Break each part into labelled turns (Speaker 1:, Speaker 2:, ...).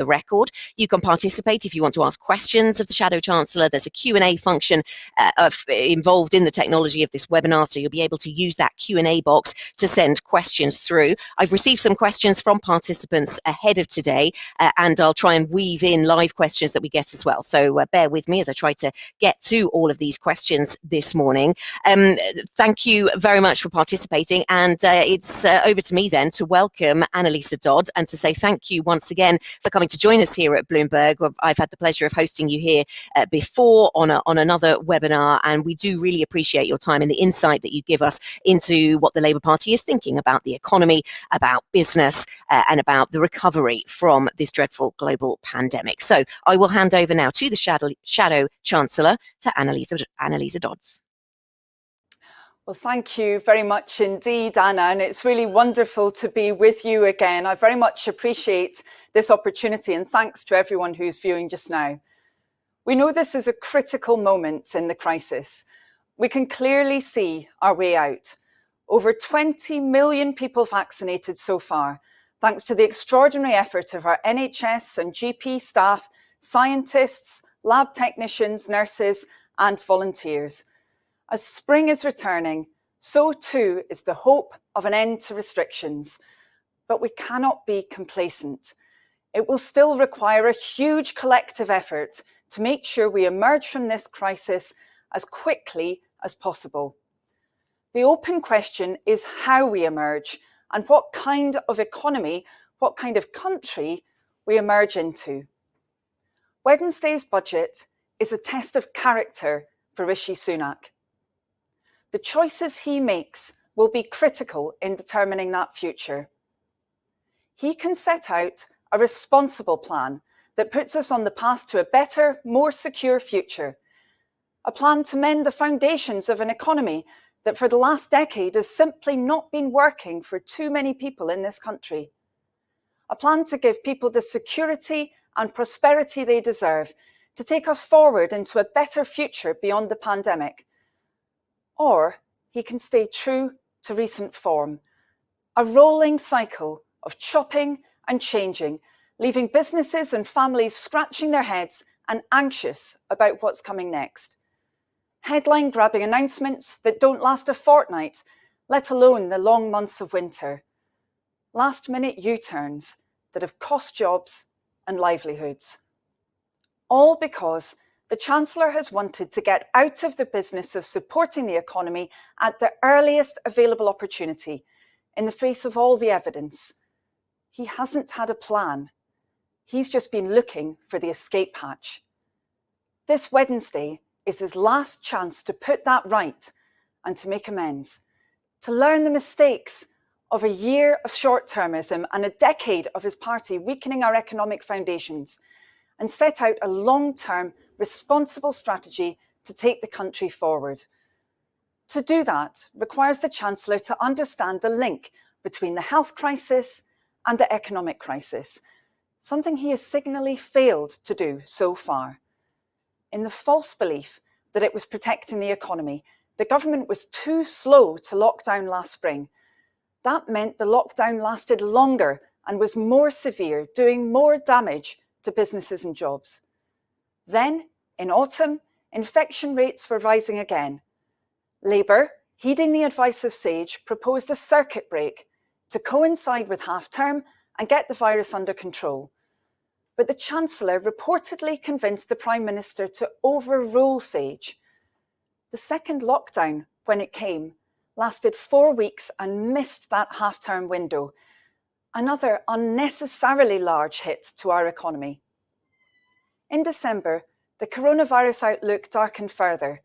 Speaker 1: the record. You can participate if you want to ask questions of the Shadow Chancellor. There's a Q&A function involved in the technology of this webinar, so you'll be able to use that Q&A box to send questions through. I've received some questions from participants ahead of today, and I'll try and weave in live questions that we get as well. So bear with me as I try to get to all of these questions this morning. Thank you very much for participating, and it's over to me then to welcome Anneliese Dodds and to say thank you once again for coming to join us here at Bloomberg. I've had the pleasure of hosting you here before on another webinar, and we do really appreciate your time and the insight that you give us into what the Labour Party is thinking about the economy, about business, and about the recovery from this dreadful global pandemic. So I will hand over now to the Shadow Chancellor, to Anneliese Dodds.
Speaker 2: Well, thank you very much indeed, Anna, and it's really wonderful to be with you again. I very much appreciate this opportunity, and thanks to everyone who's viewing just now. We know this is a critical moment in the crisis. We can clearly see our way out. Over 20 million people vaccinated so far, thanks to the extraordinary effort of our NHS and GP staff, scientists, lab technicians, nurses, and volunteers. As spring is returning, so too is the hope of an end to restrictions. But we cannot be complacent. It will still require a huge collective effort to make sure we emerge from this crisis as quickly as possible. The open question is how we emerge and what kind of economy, what kind of country we emerge into. Wednesday's budget is a test of character for Rishi Sunak. The choices he makes will be critical in determining that future. He can set out a responsible plan that puts us on the path to a better, more secure future. A plan to mend the foundations of an economy that for the last decade has simply not been working for too many people in this country. A plan to give people the security and prosperity they deserve, to take us forward into a better future beyond the pandemic. Or he can stay true to recent form, a rolling cycle of chopping and changing, leaving businesses and families scratching their heads and anxious about what's coming next. Headline-grabbing announcements that don't last a fortnight, let alone the long months of winter. Last-minute U-turns that have cost jobs and livelihoods. All because the Chancellor has wanted to get out of the business of supporting the economy at the earliest available opportunity, in the face of all the evidence. He hasn't had a plan. He's just been looking for the escape hatch. This Wednesday is his last chance to put that right and to make amends, to learn the mistakes of a year of short-termism and a decade of his party weakening our economic foundations, and set out a long-term, responsible strategy to take the country forward. To do that requires the Chancellor to understand the link between the health crisis and the economic crisis, something he has signally failed to do so far. In the false belief that it was protecting the economy, the government was too slow to lock down last spring. That meant the lockdown lasted longer and was more severe, doing more damage to businesses and jobs. Then, in autumn, infection rates were rising again. Labour, heeding the advice of SAGE, proposed a circuit break to coincide with half-term and get the virus under control. But the Chancellor reportedly convinced the Prime Minister to overrule SAGE. The second lockdown, when it came, lasted 4 weeks and missed that half-term window. Another unnecessarily large hit to our economy. In December, the coronavirus outlook darkened further.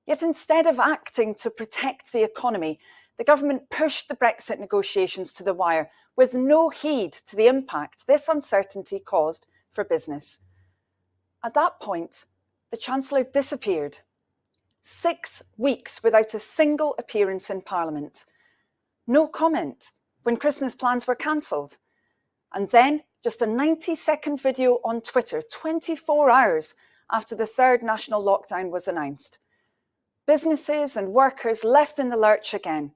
Speaker 2: Yet instead of acting to protect the economy, the government pushed the Brexit negotiations to the wire with no heed to the impact this uncertainty caused for business. At that point, the Chancellor disappeared. 6 weeks without a single appearance in Parliament. No comment when Christmas plans were cancelled. And then just a 90-second video on Twitter 24 hours after the third national lockdown was announced. Businesses and workers left in the lurch again.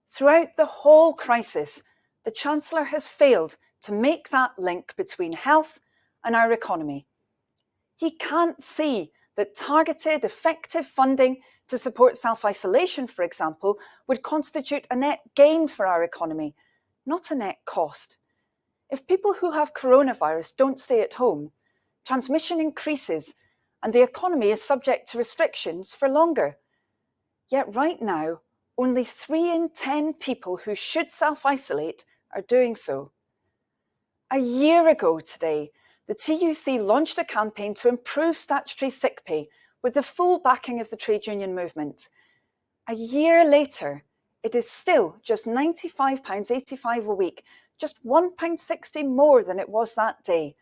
Speaker 2: Throughout the whole crisis, the Chancellor has failed to make that link between health and our economy. He can't see that targeted, effective funding to support self-isolation, for example, would constitute a net gain for our economy, not a net cost. If people who have coronavirus don't stay at home, transmission increases and the economy is subject to restrictions for longer. Yet right now, only 3 in 10 people who should self-isolate are doing so. A year ago today, the TUC launched a campaign to improve statutory sick pay with the full backing of the trade union movement. A year later, it is still just £95.85 a week, just £1.60 more than it was that day.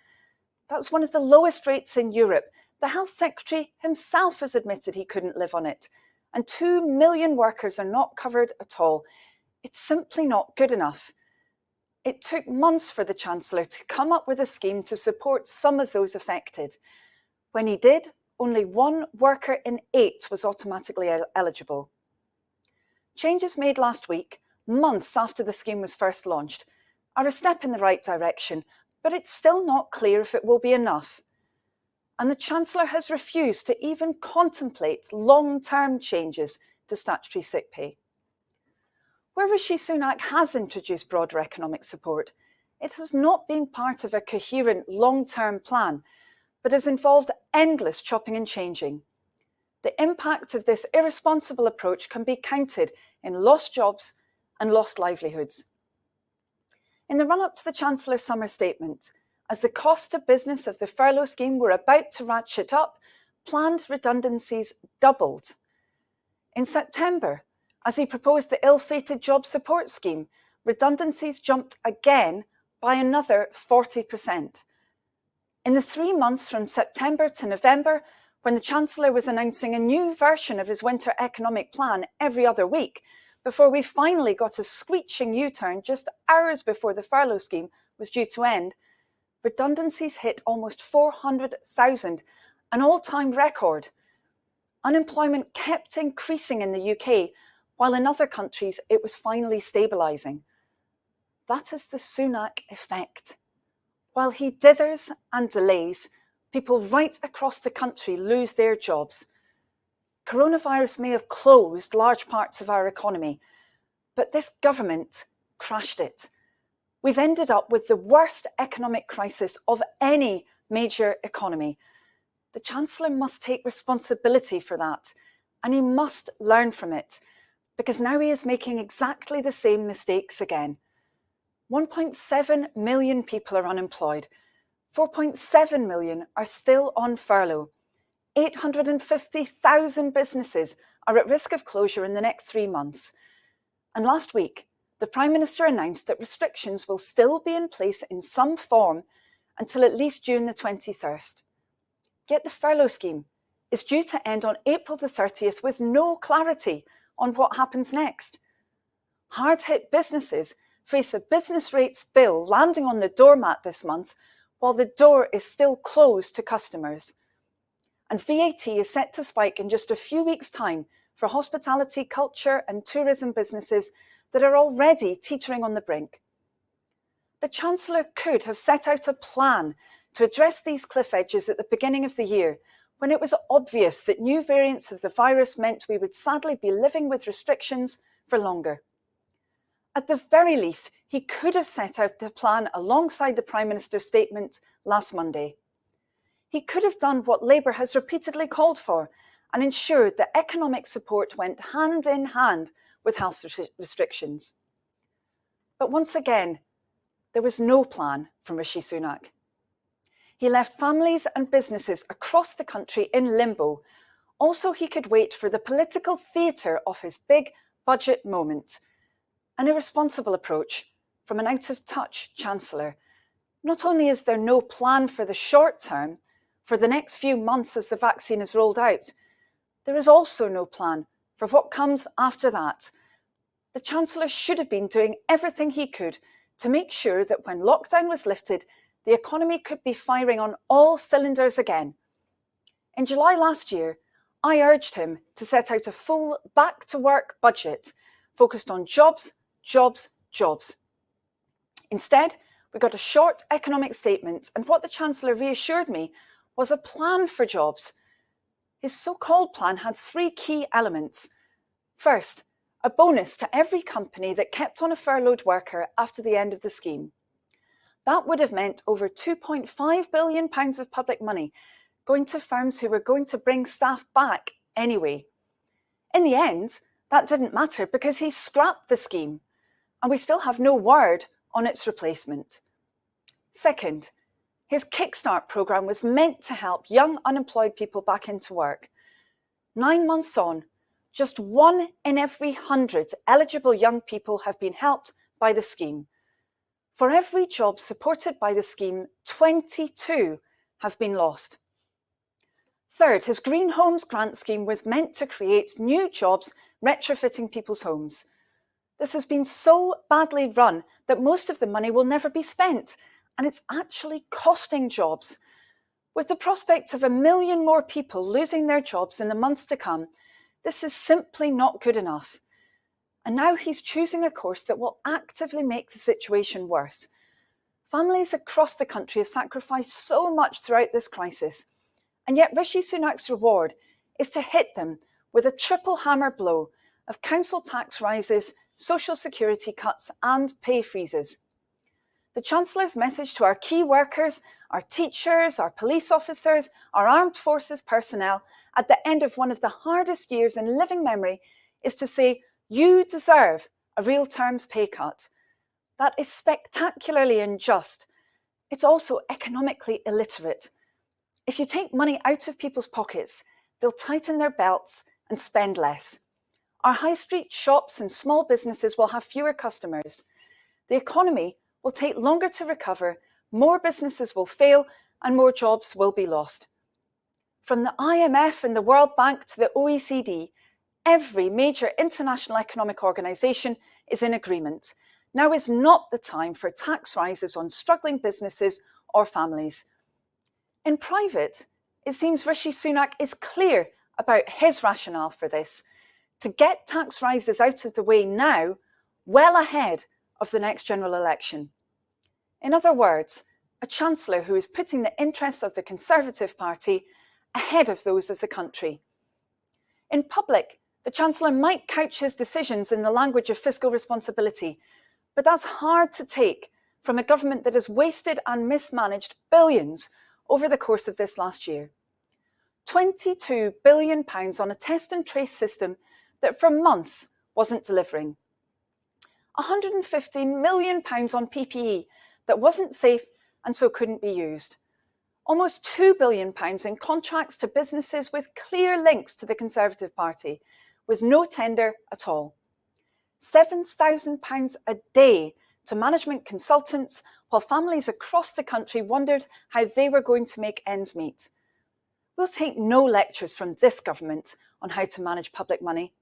Speaker 2: That's one of the lowest rates in Europe. The Health Secretary himself has admitted he couldn't live on it. And 2 million workers are not covered at all. It's simply not good enough. It took months for the Chancellor to come up with a scheme to support some of those affected. When he did, only 1 worker in 8 was automatically eligible. Changes made last week, months after the scheme was first launched, are a step in the right direction, but it's still not clear if it will be enough. And the Chancellor has refused to even contemplate long-term changes to statutory sick pay. Where Rishi Sunak has introduced broader economic support, it has not been part of a coherent long-term plan, but has involved endless chopping and changing. The impact of this irresponsible approach can be counted in lost jobs and lost livelihoods. In the run-up to the Chancellor's summer statement, as the cost to business of the furlough scheme were about to ratchet up, planned redundancies doubled. In September, as he proposed the ill-fated job support scheme, redundancies jumped again by another 40%. In the 3 months from September to November, when the Chancellor was announcing a new version of his winter economic plan every other week, before we finally got a screeching U-turn just hours before the furlough scheme was due to end, redundancies hit almost 400,000, an all-time record. Unemployment kept increasing in the UK, while in other countries it was finally stabilising. That is the Sunak effect. While he dithers and delays, people right across the country lose their jobs. Coronavirus may have closed large parts of our economy, but this government crashed it. We've ended up with the worst economic crisis of any major economy. The Chancellor must take responsibility for that, and he must learn from it, because now he is making exactly the same mistakes again. 1.7 million people are unemployed. 4.7 million are still on furlough. 850,000 businesses are at risk of closure in the next 3 months. And last week, the Prime Minister announced that restrictions will still be in place in some form until at least June the 21st. Yet the furlough scheme is due to end on April the 30th with no clarity on what happens next. Hard-hit businesses face a business rates bill landing on the doormat this month while the door is still closed to customers. And VAT is set to spike in just a few weeks' time for hospitality, culture and tourism businesses that are already teetering on the brink. The Chancellor could have set out a plan to address these cliff edges at the beginning of the year, when it was obvious that new variants of the virus meant we would sadly be living with restrictions for longer. At the very least, he could have set out a plan alongside the Prime Minister's statement last Monday. He could have done what Labour has repeatedly called for and ensured that economic support went hand in hand with health restrictions. But once again, there was no plan from Rishi Sunak. He left families and businesses across the country in limbo. Also, he could wait for the political theatre of his big budget moment. An irresponsible approach from an out-of-touch Chancellor. Not only is there no plan for the short term, for the next few months as the vaccine is rolled out, there is also no plan for what comes after that. The Chancellor should have been doing everything he could to make sure that when lockdown was lifted, the economy could be firing on all cylinders again. In July last year, I urged him to set out a full back-to-work budget focused on jobs, jobs, jobs. Instead, We got a short economic statement, and what the Chancellor reassured me was a plan for jobs. His so-called plan had three key elements. First, a bonus to every company that kept on a furloughed worker after the end of the scheme. That would have meant over £2.5 billion of public money going to firms who were going to bring staff back anyway. In the end, that didn't matter because he scrapped the scheme, and we still have no word on its replacement. Second, his Kickstart programme was meant to help young unemployed people back into work. 9 months on, just 1 in every 100 eligible young people have been helped by the scheme. For every job supported by the scheme, 22 have been lost. Third, his Green Homes grant scheme was meant to create new jobs retrofitting people's homes. This has been so badly run that most of the money will never be spent, and it's actually costing jobs. With the prospect of 1 million more people losing their jobs in the months to come, this is simply not good enough. And now he's choosing a course that will actively make the situation worse. Families across the country have sacrificed so much throughout this crisis, and yet Rishi Sunak's reward is to hit them with a triple hammer blow of council tax rises, social security cuts and pay freezes. The Chancellor's message to our key workers, our teachers, our police officers, our armed forces personnel at the end of one of the hardest years in living memory is to say, you deserve a real terms pay cut. That is spectacularly unjust. It's also economically illiterate. If you take money out of people's pockets, they'll tighten their belts and spend less. Our high street shops and small businesses will have fewer customers. The economy will take longer to recover, more businesses will fail, and more jobs will be lost. From the IMF and the World Bank to the OECD, every major international economic organisation is in agreement. Now is not the time for tax rises on struggling businesses or families. In private, it seems Rishi Sunak is clear about his rationale for this, to get tax rises out of the way now, well ahead of the next general election. In other words, a Chancellor who is putting the interests of the Conservative Party ahead of those of the country. In public, the Chancellor might couch his decisions in the language of fiscal responsibility, but that's hard to take from a government that has wasted and mismanaged billions over the course of this last year. £22 billion on a test and trace system that for months wasn't delivering. £150 million on PPE that wasn't safe and so couldn't be used. Almost £2 billion in contracts to businesses with clear links to the Conservative Party, with no tender at all. £7,000 a day to management consultants, while families across the country wondered how they were going to make ends meet. We'll take no lectures from this government on how to manage public money.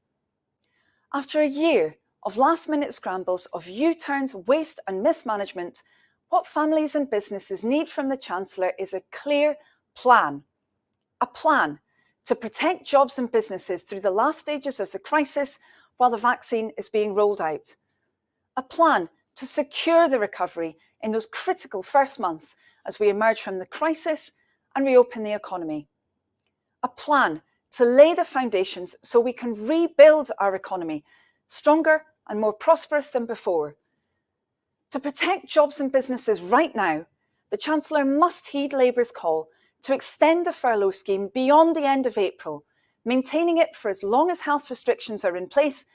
Speaker 2: After a year of last-minute scrambles, of U-turns, waste and mismanagement, what families and businesses need from the Chancellor is a clear plan. A plan to protect jobs and businesses through the last stages of the crisis while the vaccine is being rolled out. A plan to secure the recovery in those critical first months as we emerge from the crisis and reopen the economy. A plan to lay the foundations so we can rebuild our economy, stronger and more prosperous than before. To protect jobs and businesses right now, the Chancellor must heed Labour's call to extend the furlough scheme beyond the end of April, maintaining it for as long as health restrictions are in place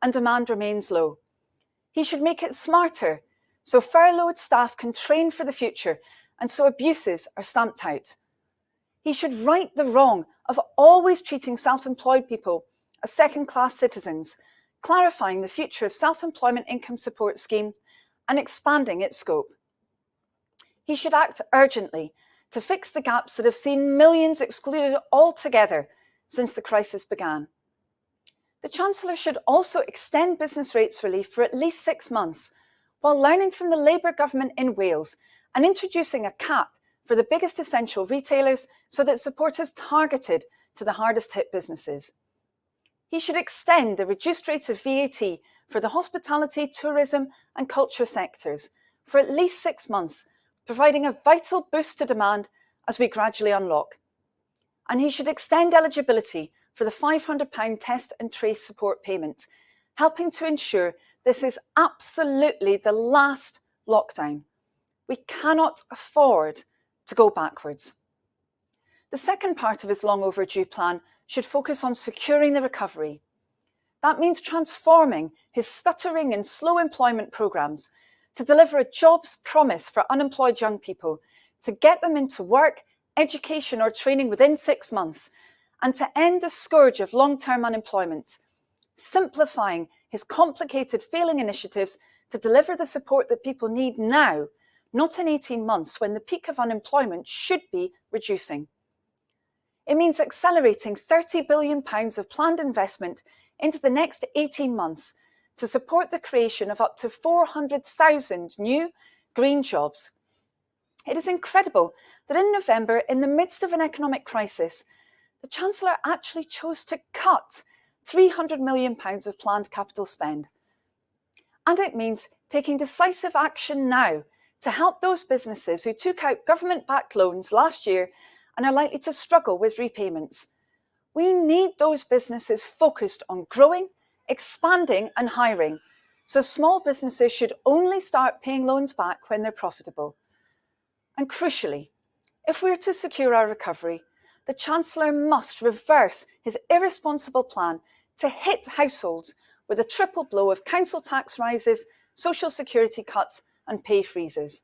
Speaker 2: and demand remains low. He should make it smarter, so furloughed staff can train for the future and so abuses are stamped out. He should right the wrong of always treating self-employed people as second-class citizens, clarifying the future of self-employment income support scheme and expanding its scope. He should act urgently to fix the gaps that have seen millions excluded altogether since the crisis began. The Chancellor should also extend business rates relief for at least 6 months, while learning from the Labour government in Wales and introducing a cap for the biggest essential retailers so that support is targeted to the hardest hit businesses. He should extend the reduced rate of VAT for the hospitality, tourism and culture sectors, for at least 6 months, providing a vital boost to demand as we gradually unlock. And he should extend eligibility for the £500 test and trace support payment, helping to ensure this is absolutely the last lockdown. We cannot afford to go backwards. The second part of his long overdue plan should focus on securing the recovery. That means transforming his stuttering and slow employment programmes to deliver a jobs promise for unemployed young people, to get them into work, education or training within 6 months, and to end the scourge of long-term unemployment, simplifying his complicated failing initiatives to deliver the support that people need now, not in 18 months when the peak of unemployment should be reducing. It means accelerating £30 billion of planned investment into the next 18 months to support the creation of up to 400,000 new green jobs. It is incredible that in November, in the midst of an economic crisis, the Chancellor actually chose to cut £300 million of planned capital spend. And it means taking decisive action now to help those businesses who took out government-backed loans last year and are likely to struggle with repayments. We need those businesses focused on growing, expanding and hiring, so small businesses should only start paying loans back when they're profitable. And crucially, if we are to secure our recovery, the Chancellor must reverse his irresponsible plan to hit households with a triple blow of council tax rises, social security cuts and pay freezes.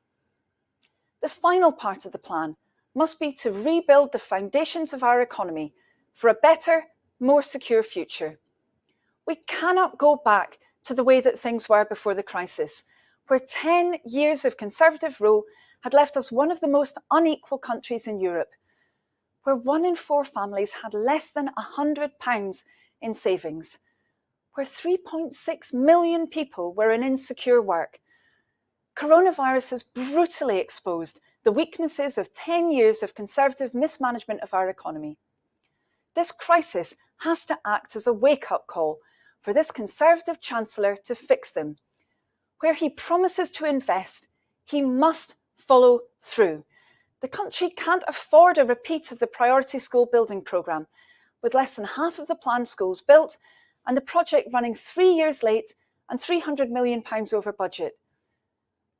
Speaker 2: The final part of the plan must be to rebuild the foundations of our economy for a better, more secure future. We cannot go back to the way that things were before the crisis, where 10 years of Conservative rule had left us one of the most unequal countries in Europe, where 1 in 4 families had less than £100 in savings, where 3.6 million people were in insecure work. Coronavirus has brutally exposed the weaknesses of 10 years of Conservative mismanagement of our economy. This crisis has to act as a wake-up call for this Conservative Chancellor to fix them. Where he promises to invest, he must follow through. The country can't afford a repeat of the priority school building programme, with less than half of the planned schools built and the project running 3 years late and £300 million over budget.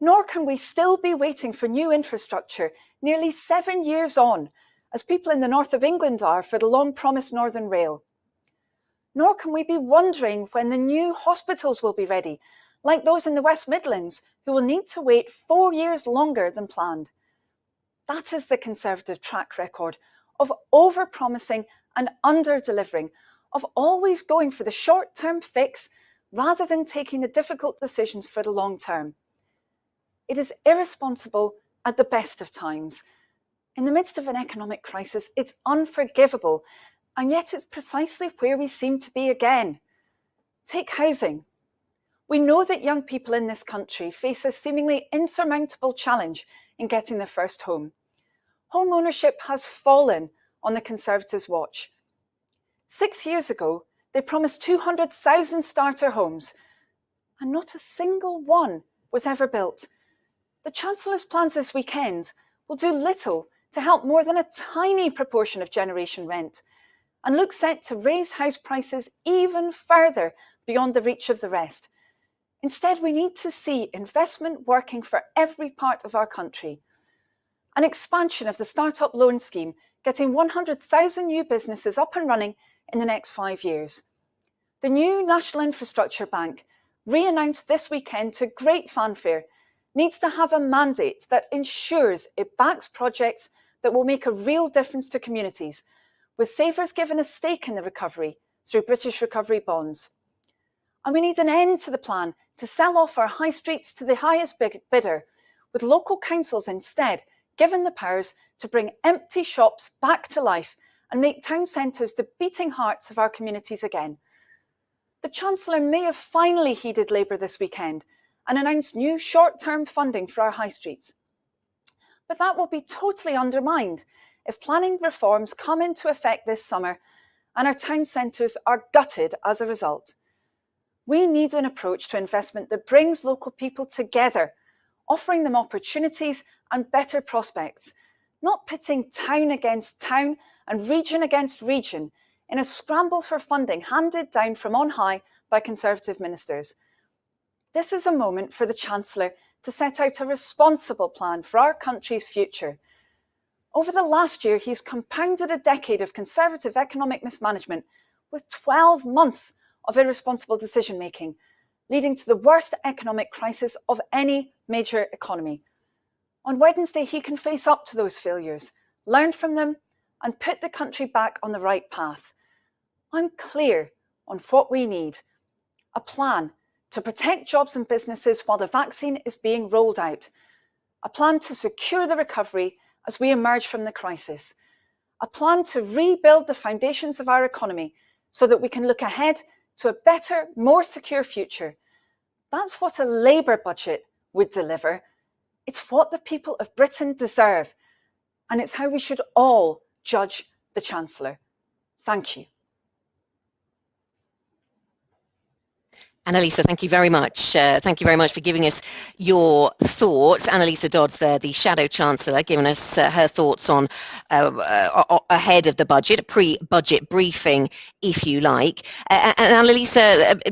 Speaker 2: Nor can we still be waiting for new infrastructure nearly 7 years on, as people in the north of England are for the long-promised Northern Rail. Nor can we be wondering when the new hospitals will be ready, like those in the West Midlands, who will need to wait 4 years longer than planned. That is the Conservative track record of over-promising and under-delivering, of always going for the short-term fix rather than taking the difficult decisions for the long term. It is irresponsible at the best of times. In the midst of an economic crisis, it's unforgivable, and yet it's precisely where we seem to be again. Take housing. We know that young people in this country face a seemingly insurmountable challenge in getting their first home. Home ownership has fallen on the Conservatives' watch. 6 years ago, they promised 200,000 starter homes, and not a single one was ever built. The Chancellor's plans this weekend will do little to help more than a tiny proportion of generation rent, and look set to raise house prices even further beyond the reach of the rest. Instead, we need to see investment working for every part of our country. An expansion of the Start-up Loan Scheme, getting 100,000 new businesses up and running in the next 5 years. The new National Infrastructure Bank, re-announced this weekend to great fanfare, needs to have a mandate that ensures it backs projects that will make a real difference to communities, with savers given a stake in the recovery through British recovery bonds. And we need an end to the plan to sell off our high streets to the highest bidder, with local councils instead given the powers to bring empty shops back to life and make town centres the beating hearts of our communities again. The Chancellor may have finally heeded Labour this weekend and announced new short-term funding for our high streets. But that will be totally undermined if planning reforms come into effect this summer and our town centres are gutted as a result. We need an approach to investment that brings local people together, offering them opportunities and better prospects, not pitting town against town and region against region in a scramble for funding handed down from on high by Conservative ministers. This is a moment for the Chancellor to set out a responsible plan for our country's future. Over the last year, he's compounded a decade of Conservative economic mismanagement with 12 months of irresponsible decision-making, leading to the worst economic crisis of any major economy. On Wednesday, he can face up to those failures, learn from them, and put the country back on the right path. I'm clear on what we need: a plan to protect jobs and businesses while the vaccine is being rolled out, a plan to secure the recovery as we emerge from the crisis, a plan to rebuild the foundations of our economy so that we can look ahead to a better, more secure future. That's what a Labour budget would deliver. It's what the people of Britain deserve, and it's how we should all judge the Chancellor. Thank you.
Speaker 1: Anneliese, thank you very much. Thank you very much for giving us your thoughts. Anneliese Dodds there, the Shadow Chancellor, giving us her thoughts on ahead of the budget, a pre-budget briefing, if you like. And Anneliese,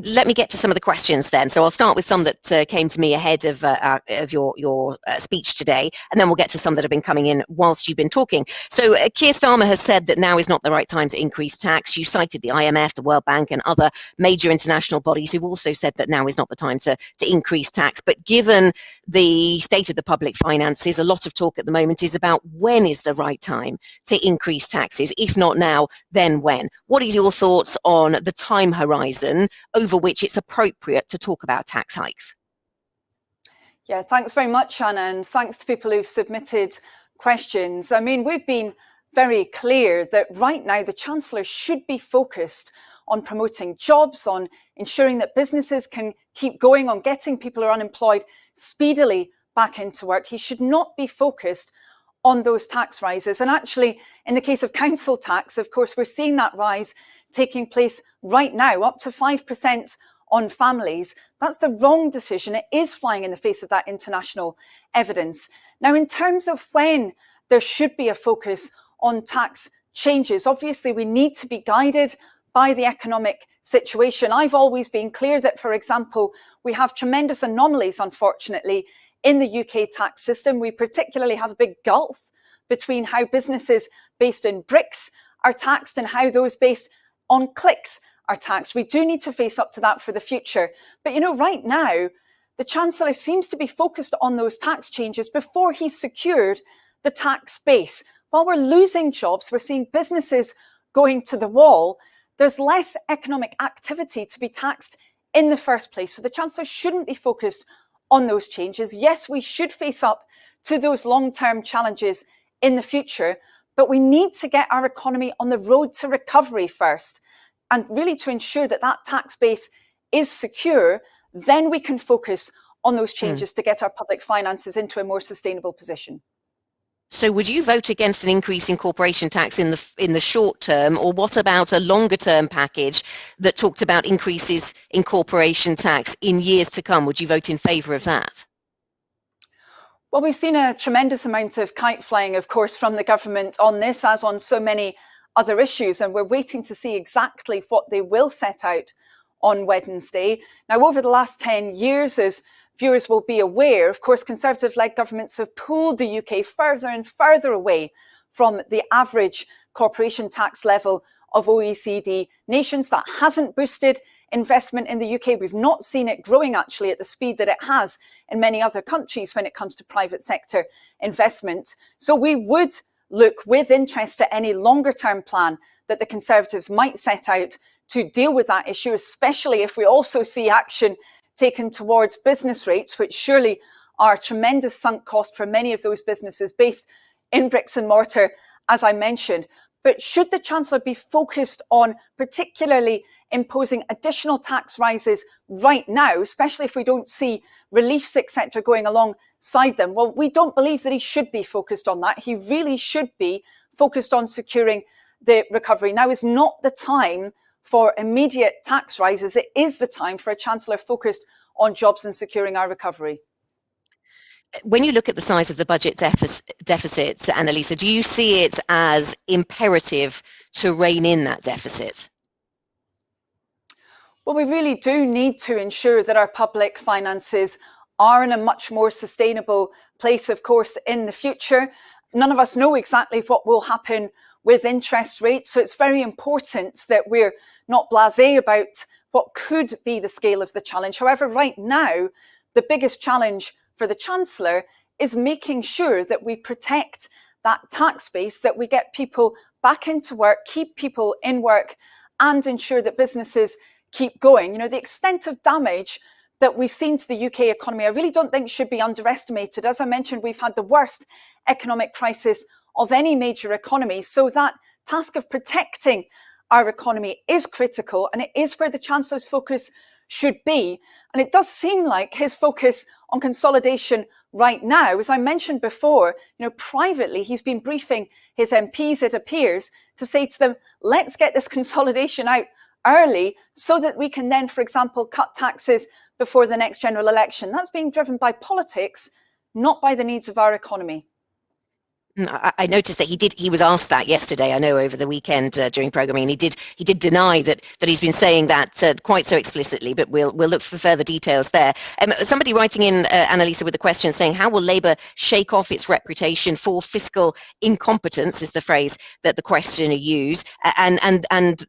Speaker 1: let me get to some of the questions then. So I'll start with some that came to me ahead of your speech today, and then we'll get to some that have been coming in whilst you've been talking. So Keir Starmer has said that now is not the right time to increase tax. You cited the IMF, the World Bank, and other major international bodies who've also said that now is not the time to increase tax. But given the state of the public finances, a lot of talk at the moment is about when is the right time to increase taxes. If not now, then when? What are your thoughts on the time horizon over which it's appropriate to talk about tax hikes?
Speaker 2: Yeah, thanks very much, Anna, and thanks to people who've submitted questions. I mean, we've been very clear that right now the Chancellor should be focused on promoting jobs, on ensuring that businesses can keep going, on getting people who are unemployed speedily back into work. He should not be focused on those tax rises. And actually, in the case of council tax, of course, we're seeing that rise taking place right now, up to 5% on families. That's the wrong decision. It is flying in the face of that international evidence. Now, in terms of when there should be a focus on tax changes, obviously we need to be guided by the economic situation. I've always been clear that, for example, we have tremendous anomalies, unfortunately, in the UK tax system. We particularly have a big gulf between how businesses based in bricks are taxed and how those based on clicks are taxed. We do need to face up to that for the future. But, you know, right now, the Chancellor seems to be focused on those tax changes before he's secured the tax base. While we're losing jobs, we're seeing businesses going to the wall, there's less economic activity to be taxed in the first place. So the Chancellor shouldn't be focused on those changes. Yes, we should face up to those long-term challenges in the future, but we need to get our economy on the road to recovery first, and really to ensure that that tax base is secure. Then we can focus on those changes to get our public finances into a more sustainable position.
Speaker 1: So would you vote against an increase in corporation tax in the short term, or what about a longer term package that talked about increases in corporation tax in years to come? Would you vote in favour of that?
Speaker 2: Well, we've seen a tremendous amount of kite flying, of course, from the government on this, as on so many other issues, and we're waiting to see exactly what they will set out on Wednesday. Now, over the last 10 years, as viewers will be aware, of course, Conservative-led governments have pulled the UK further and further away from the average corporation tax level of OECD nations. That hasn't boosted investment in the UK. We've not seen it growing, actually, at the speed that it has in many other countries when it comes to private sector investment. So we would look with interest at any longer-term plan that the Conservatives might set out to deal with that issue, especially if we also see action taken towards business rates, which surely are a tremendous sunk cost for many of those businesses based in bricks and mortar, as I mentioned. But should the Chancellor be focused on particularly imposing additional tax rises right now, especially if we don't see reliefs, etc., going alongside them? Well, we don't believe that he should be focused on that. He really should be focused on securing the recovery. Now is not the time for immediate tax rises. It is the time for a Chancellor focused on jobs and securing our recovery.
Speaker 1: When you look at the size of the budget deficit, Anneliese, do you see it as imperative to rein in that deficit?
Speaker 2: Well, we really do need to ensure that our public finances are in a much more sustainable place, of course, in the future. None of us know exactly what will happen with interest rates, so it's very important that we're not blasé about what could be the scale of the challenge. However, right now, the biggest challenge for the Chancellor is making sure that we protect that tax base, that we get people back into work, keep people in work, and ensure that businesses keep going. You know, the extent of damage that we've seen to the UK economy, I really don't think should be underestimated. As I mentioned, we've had the worst economic crisis of any major economy. So that task of protecting our economy is critical, and it is where the Chancellor's focus should be. And it does seem like his focus on consolidation right now, as I mentioned before, you know, privately, he's been briefing his MPs, it appears, to say to them, let's get this consolidation out early so that we can then, for example, cut taxes before the next general election. That's being driven by politics, not by the needs of our economy.
Speaker 1: I noticed that he was asked that yesterday, I know, over the weekend during programming, and he did deny that he's been saying that quite so explicitly, but we'll look for further details there. Somebody writing in, Anneliese, with a question saying, how will Labour shake off its reputation for fiscal incompetence, is the phrase that the questioner used, and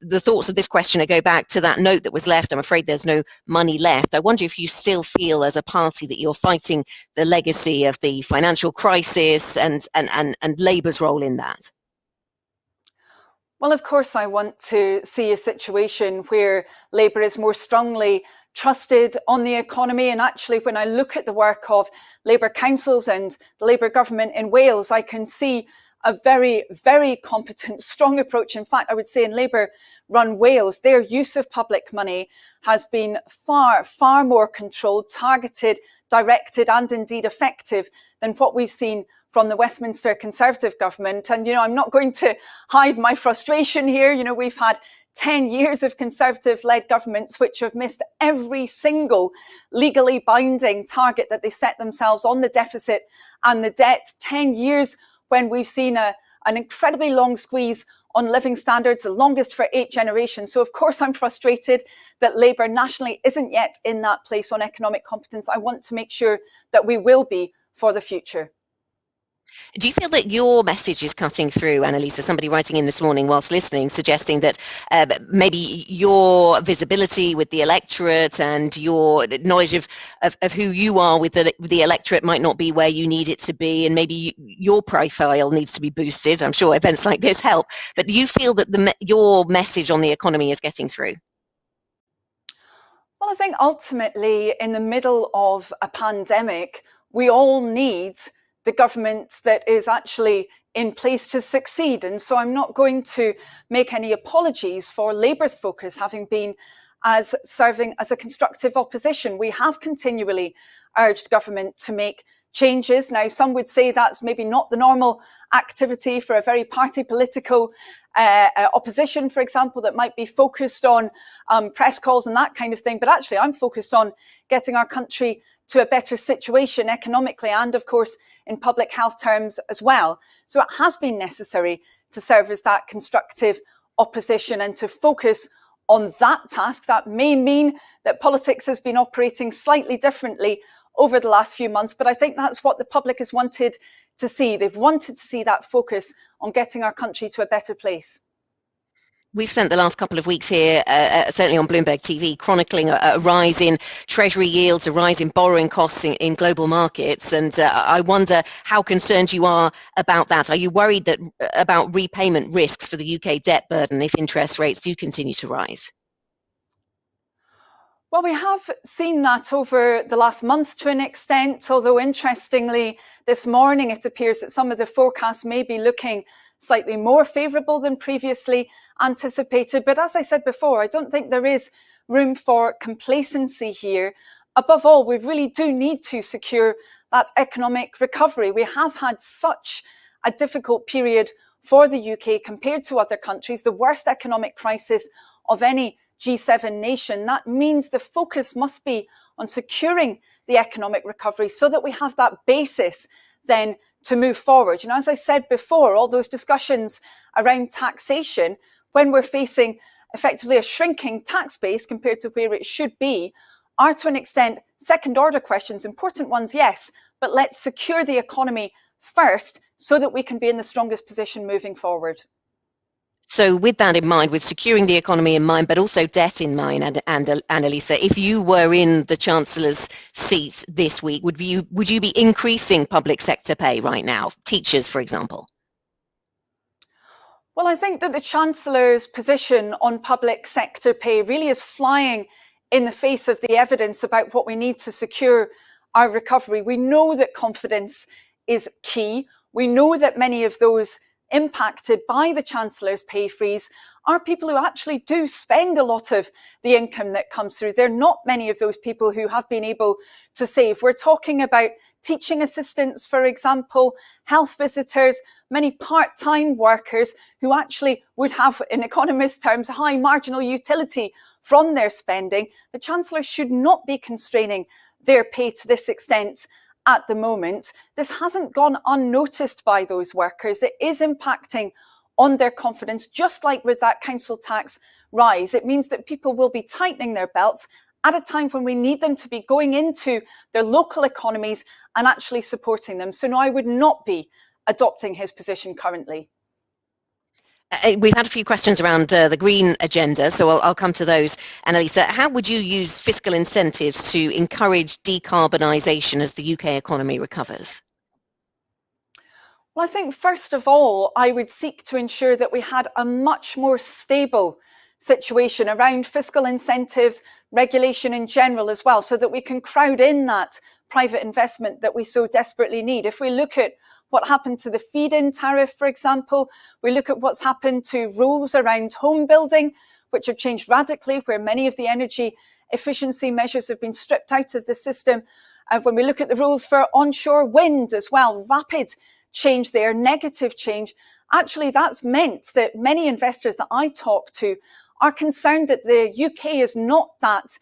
Speaker 1: the thoughts of this questioner go back to that note that was left, I'm afraid there's no money left. I wonder if you still feel as a party that you're fighting the legacy of the financial crisis and Labour's role in that.
Speaker 2: Well, of course, I want to see a situation where Labour is more strongly trusted on the economy. And actually, when I look at the work of Labour councils and the Labour government in Wales, I can see a very, very competent, strong approach. In fact, I would say in Labour-run Wales, their use of public money has been far, far more controlled, targeted, directed, and indeed effective than what we've seen from the Westminster Conservative government. And, you know, I'm not going to hide my frustration here. You know, we've had 10 years of Conservative-led governments which have missed every single legally binding target that they set themselves on the deficit and the debt. 10 years when we've seen an incredibly long squeeze on living standards, the longest for 8 generations. So, of course, I'm frustrated that Labour nationally isn't yet in that place on economic competence. I want to make sure that we will be for the future.
Speaker 1: Do you feel that your message is cutting through, Anneliese? Somebody writing in this morning whilst listening, suggesting that maybe your visibility with the electorate and your knowledge of who you are with the electorate might not be where you need it to be, and maybe your profile needs to be boosted. I'm sure events like this help. But do you feel that your message on the economy is getting through?
Speaker 2: Well, I think ultimately, in the middle of a pandemic, we all need the government that is actually in place to succeed. And so I'm not going to make any apologies for Labour's focus having been as serving as a constructive opposition. We have continually urged government to make changes. Now, some would say that's maybe not the normal activity for a very party political opposition, for example, that might be focused on press calls and that kind of thing. But actually, I'm focused on getting our country to a better situation economically and, of course, in public health terms as well. So it has been necessary to serve as that constructive opposition and to focus on that task. That may mean that politics has been operating slightly differently over the last few months, but I think that's what the public has wanted to see. They've wanted to see that focus on getting our country to a better place.
Speaker 1: We've spent the last couple of weeks here, certainly on Bloomberg TV, chronicling a rise in Treasury yields, a rise in borrowing costs in global markets. And I wonder how concerned you are about that. Are you worried about repayment risks for the UK debt burden if interest rates do continue to rise?
Speaker 2: Well, we have seen that over the last month to an extent, although interestingly, this morning it appears that some of the forecasts may be looking slightly more favourable than previously anticipated. But as I said before, I don't think there is room for complacency here. Above all, we really do need to secure that economic recovery. We have had such a difficult period for the UK compared to other countries, the worst economic crisis of any G7 nation. That means the focus must be on securing the economic recovery so that we have that basis then to move forward. As I said before, all those discussions around taxation, when we're facing effectively a shrinking tax base compared to where it should be, are to an extent second order questions, important ones, yes, but let's secure the economy first so that we can be in the strongest position moving forward.
Speaker 1: So with that in mind, with securing the economy in mind, but also debt in mind, and Anneliese, if you were in the Chancellor's seat this week, would you be increasing public sector pay right now, teachers, for example?
Speaker 2: Well, I think that the Chancellor's position on public sector pay really is flying in the face of the evidence about what we need to secure our recovery. We know that confidence is key. We know that many of those impacted by the Chancellor's pay freeze are people who actually do spend a lot of the income that comes through. There are not many of those people who have been able to save. We're talking about teaching assistants, for example, health visitors, many part-time workers who actually would have, in economist terms, high marginal utility from their spending. The Chancellor should not be constraining their pay to this extent at the moment. This hasn't gone unnoticed by those workers. It is impacting on their confidence, just like with that council tax rise. It means that people will be tightening their belts at a time when we need them to be going into their local economies and actually supporting them. So no, I would not be adopting his position currently.
Speaker 1: We've had a few questions around the green agenda, so I'll come to those. Anneliese, how would you use fiscal incentives to encourage decarbonisation as the UK economy recovers?
Speaker 2: Well, I think first of all, I would seek to ensure that we had a much more stable situation around fiscal incentives, regulation in general as well, so that we can crowd in that private investment that we so desperately need. If we look at what happened to the feed-in tariff, for example, we look at what's happened to rules around home building, which have changed radically, where many of the energy efficiency measures have been stripped out of the system. And when we look at the rules for onshore wind as well, rapid change there, negative change. Actually, that's meant that many investors that I talk to are concerned that the UK is not that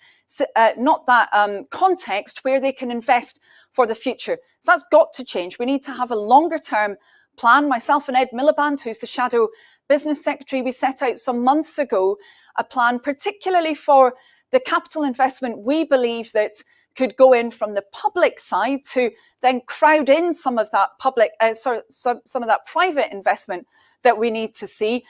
Speaker 2: context where they can invest for the future. So that's got to change. We need to have a longer term plan. Myself and Ed Miliband, who's the Shadow Business Secretary, we set out some months ago a plan particularly for the capital investment we believe that could go in from the public side to then crowd in some of that some of that private investment that we need to see.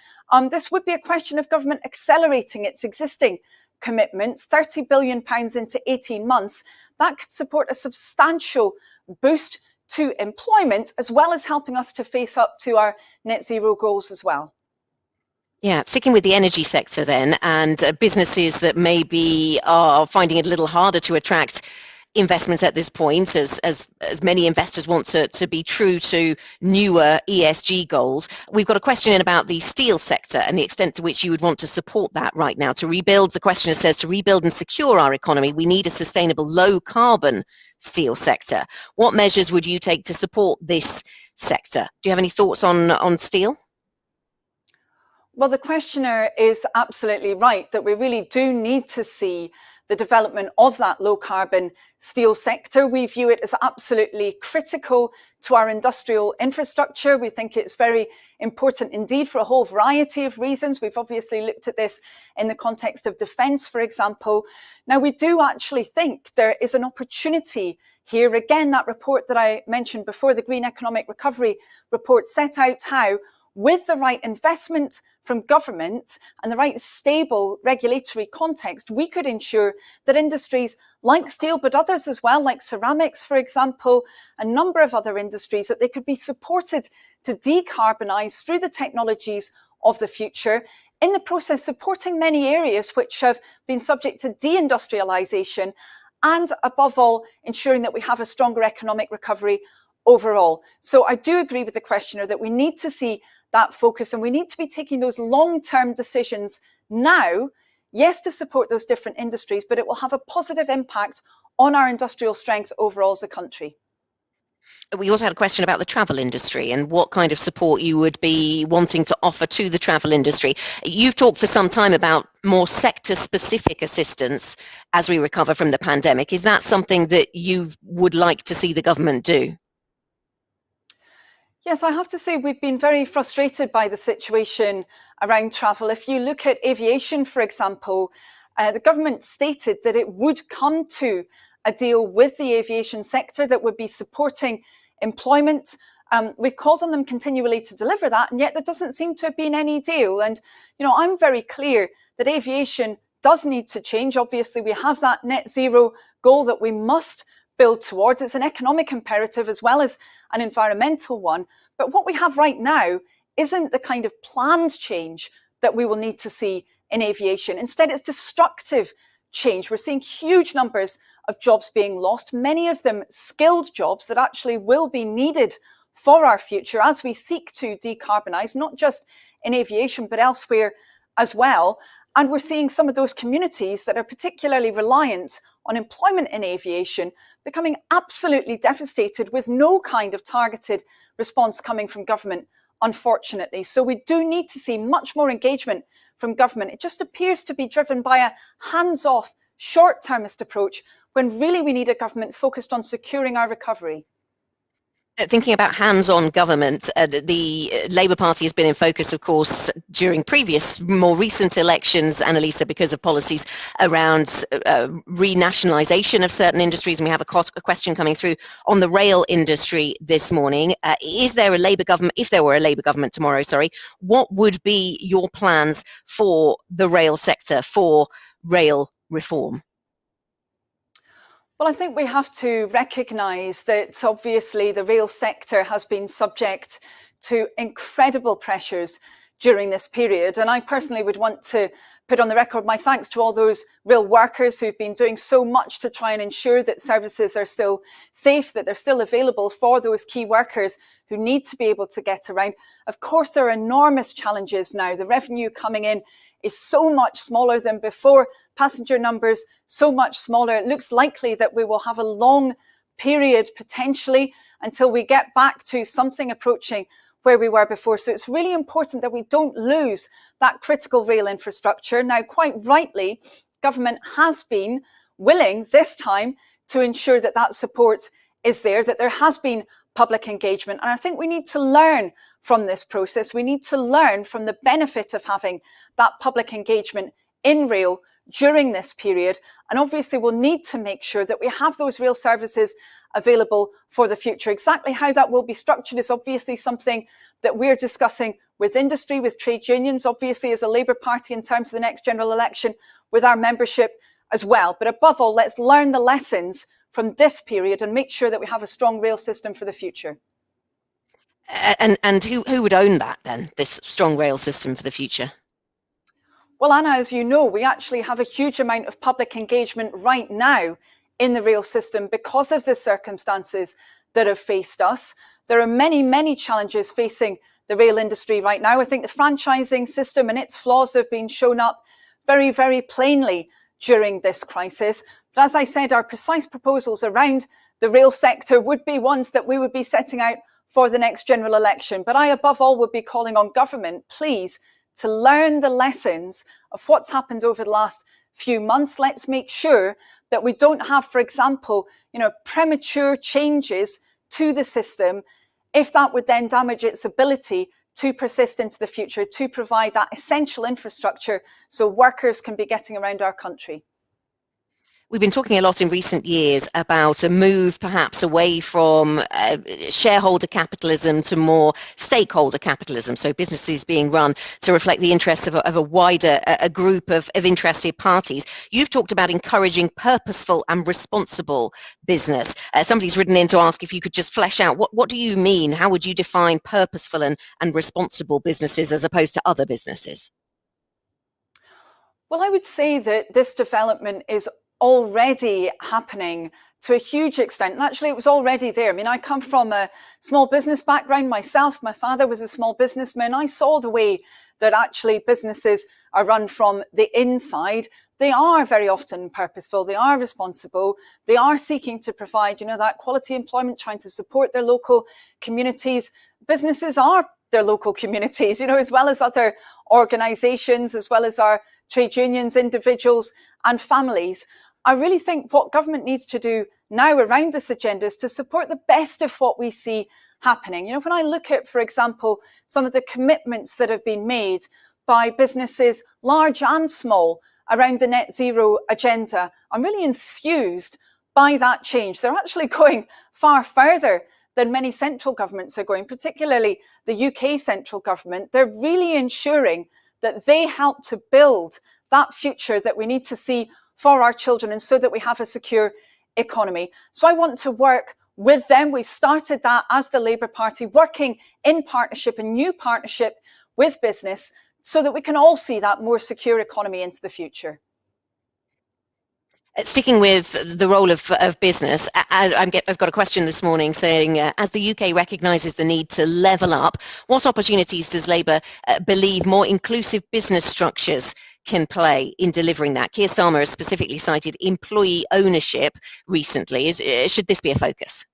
Speaker 2: This would be a question of government accelerating its existing commitments, £30 billion into 18 months. That could support a substantial boost to employment, as well as helping us to face up to our net zero goals as well.
Speaker 1: Yeah, sticking with the energy sector then, and businesses that maybe are finding it a little harder to attract investments at this point, as many investors want to be true to newer ESG goals. We've got a question in about the steel sector and the extent to which you would want to support that right now. To rebuild, the questioner says, to rebuild and secure our economy, we need a sustainable low carbon steel sector. What measures would you take to support this sector? Do you have any thoughts on steel?
Speaker 2: Well, the questioner is absolutely right that we really do need to see the development of that low carbon steel sector. We view it as absolutely critical to our industrial infrastructure. We think it's very important indeed for a whole variety of reasons. We've obviously looked at this in the context of defence, for example. Now, we do actually think there is an opportunity here. Again, that report that I mentioned before, the Green Economic Recovery report, set out how, with the right investment from government and the right stable regulatory context, we could ensure that industries like steel, but others as well, like ceramics, for example, a number of other industries, that they could be supported to decarbonise through the technologies of the future, in the process supporting many areas which have been subject to deindustrialisation, and above all, ensuring that we have a stronger economic recovery overall. So I do agree with the questioner that we need to see that focus, and we need to be taking those long-term decisions now, yes, to support those different industries, but it will have a positive impact on our industrial strength overall as a country.
Speaker 1: We also had a question about the travel industry and what kind of support you would be wanting to offer to the travel industry. You've talked for some time about more sector-specific assistance as we recover from the pandemic. Is that something that you would like to see the government do?
Speaker 2: Yes, I have to say we've been very frustrated by the situation around travel. If you look at aviation, for example, the government stated that it would come to a deal with the aviation sector that would be supporting employment. We've called on them continually to deliver that, and yet there doesn't seem to have been any deal. And, I'm very clear that aviation does need to change. Obviously, we have that net zero goal that we must build towards. It's an economic imperative as well as an environmental one. But what we have right now isn't the kind of planned change that we will need to see in aviation. Instead, it's destructive change. We're seeing huge numbers of jobs being lost, many of them skilled jobs that actually will be needed for our future as we seek to decarbonise, not just in aviation, but elsewhere as well. And we're seeing some of those communities that are particularly reliant on employment in aviation becoming absolutely devastated with no kind of targeted response coming from government, unfortunately. So we do need to see much more engagement from government. It just appears to be driven by a hands-off, short-termist approach when really we need a government focused on securing our recovery.
Speaker 1: Thinking about hands-on government, the Labour Party has been in focus, of course, during previous, more recent elections, Anneliese, because of policies around renationalisation of certain industries. And we have a question coming through on the rail industry this morning. Is there a Labour government, if there were a Labour government tomorrow, what would be your plans for the rail sector, for rail reform?
Speaker 2: Well, I think we have to recognise that obviously the rail sector has been subject to incredible pressures during this period. And I personally would want to put on the record my thanks to all those rail workers who've been doing so much to try and ensure that services are still safe, that they're still available for those key workers who need to be able to get around. Of course, there are enormous challenges now. The revenue coming in is so much smaller than before. Passenger numbers so much smaller. It looks likely that we will have a long period potentially until we get back to something approaching where we were before. So it's really important that we don't lose that critical rail infrastructure. Now, quite rightly, government has been willing this time to ensure that that support is there, that there has been public engagement. And I think we need to learn from this process. We need to learn from the benefit of having that public engagement in rail during this period. And obviously we'll need to make sure that we have those rail services available for the future. Exactly how that will be structured is obviously something that we're discussing with industry, with trade unions, obviously as a Labour Party in terms of the next general election, with our membership as well. But above all, let's learn the lessons from this period and make sure that we have a strong rail system for the future.
Speaker 1: And who would own that then, this strong rail system for the future?
Speaker 2: Well, Anna, as you know, we actually have a huge amount of public engagement right now in the rail system because of the circumstances that have faced us. There are many, many challenges facing the rail industry right now. I think the franchising system and its flaws have been shown up very, very plainly during this crisis. But as I said, our precise proposals around the rail sector would be ones that we would be setting out for the next general election. But I, above all, would be calling on government, please, to learn the lessons of what's happened over the last few months. Let's make sure that we don't have, for example, premature changes to the system, if that would then damage its ability to persist into the future, to provide that essential infrastructure so workers can be getting around our country.
Speaker 1: We've been talking a lot in recent years about a move perhaps away from shareholder capitalism to more stakeholder capitalism, so businesses being run to reflect the interests of a wider group of interested parties. You've talked about encouraging purposeful and responsible business. Somebody's written in to ask if you could just flesh out what do you mean? How would you define purposeful and responsible businesses as opposed to other businesses?
Speaker 2: Well, I would say that this development is already happening to a huge extent. And actually, it was already there. I mean, I come from a small business background myself. My father was a small businessman. I saw the way that actually businesses are run from the inside. they are very often purposeful, they are responsible, they are seeking to provide, that quality employment, trying to support their local communities. Businesses are their local communities, as well as other organisations, as well as our trade unions, individuals and families. I really think what government needs to do now around this agenda is to support the best of what we see happening. When I look at, for example, some of the commitments that have been made by businesses, large and small, around the net zero agenda, I'm really enthused by that change. They're actually going far further than many central governments are going, particularly the UK central government. They're really ensuring that they help to build that future that we need to see for our children, and so that we have a secure economy. So I want to work with them. We've started that as the Labour Party, working in partnership, a new partnership with business, so that we can all see that more secure economy into the future.
Speaker 1: Sticking with the role of business, I've got a question this morning saying, as the UK recognises the need to level up, what opportunities does Labour believe more inclusive business structures can play in delivering that? Keir Starmer has specifically cited employee ownership recently. Should this be a focus?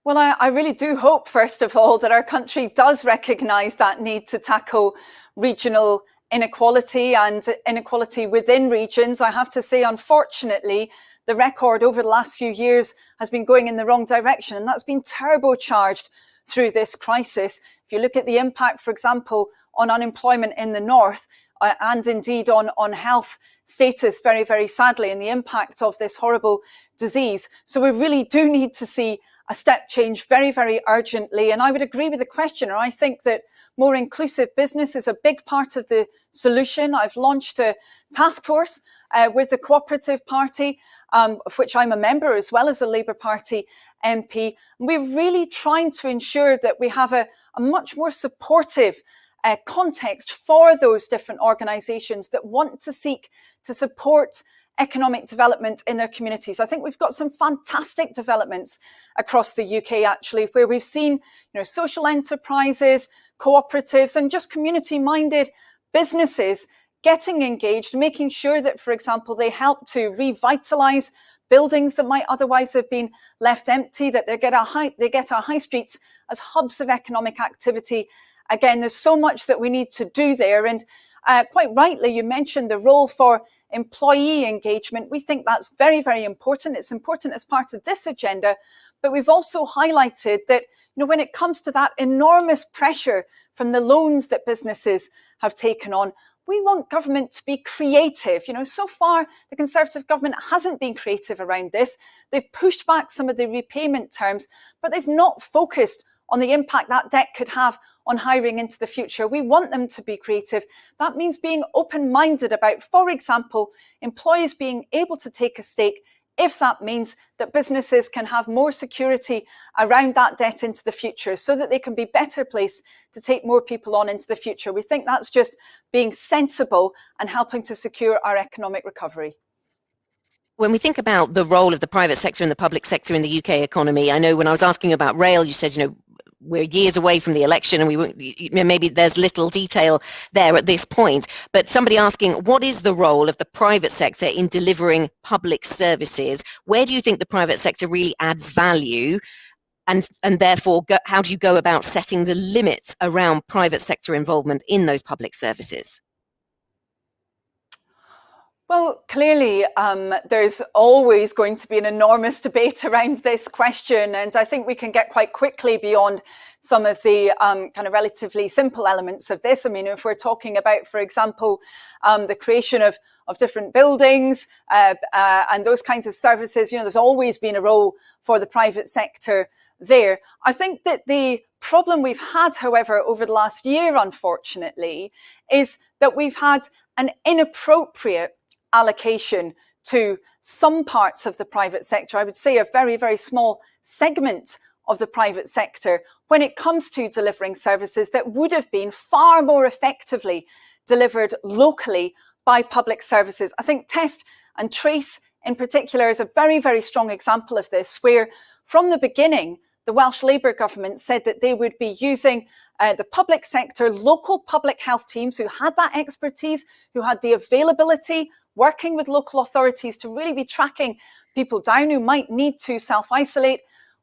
Speaker 2: Well, I really do hope, first of all, that our country does recognise that need to tackle regional inequality and inequality within regions. I have to say, unfortunately, the record over the last few years has been going in the wrong direction, and that's been turbocharged through this crisis. If you look at the impact, for example, on unemployment in the north, and indeed on health status, very, very sadly, and the impact of this horrible disease. So we really do need to see a step change very, very urgently. And I would agree with the questioner. I think that more inclusive business is a big part of the solution. I've launched a task force with the Cooperative Party, of which I'm a member, as well as a Labour Party MP. And we're really trying to ensure that we have a much more supportive context for those different organisations that want to seek to support economic development in their communities. I think we've got some fantastic developments across the UK, actually, where we've seen, social enterprises, cooperatives, and just community-minded businesses getting engaged, making sure that, for example, they help to revitalise buildings that might otherwise have been left empty, that they get our high streets as hubs of economic activity. Again, there's so much that we need to do there. And quite rightly, you mentioned the role for employee engagement. We think that's very, very important. It's important as part of this agenda. But we've also highlighted that, when it comes to that enormous pressure from the loans that businesses have taken on, we want government to be creative. So far, the Conservative government hasn't been creative around this. They've pushed back some of the repayment terms, but they've not focused on the impact that debt could have on hiring into the future. We want them to be creative. That means being open-minded about, for example, employees being able to take a stake if that means that businesses can have more security around that debt into the future, so that they can be better placed to take more people on into the future. We think that's just being sensible and helping to secure our economic recovery.
Speaker 1: When we think about the role of the private sector and the public sector in the UK economy, I know when I was asking about rail, you said, we're years away from the election and maybe there's little detail there at this point, but somebody asking, what is the role of the private sector in delivering public services? Where do you think the private sector really adds value? And therefore, how do you go about setting the limits around private sector involvement in those public services?
Speaker 2: Well, clearly, there's always going to be an enormous debate around this question, and I think we can get quite quickly beyond some of the kind of relatively simple elements of this. I mean, if we're talking about, for example, the creation of different buildings and those kinds of services, there's always been a role for the private sector there. I think that the problem we've had, however, over the last year, unfortunately, is that we've had an inappropriate allocation to some parts of the private sector. I would say a very, very small segment of the private sector when it comes to delivering services that would have been far more effectively delivered locally by public services. I think Test and Trace in particular is a very, very strong example of this, where from the beginning, the Welsh Labour government said that they would be using the public sector, local public health teams who had that expertise, who had the availability, working with local authorities to really be tracking people down who might need to self-isolate.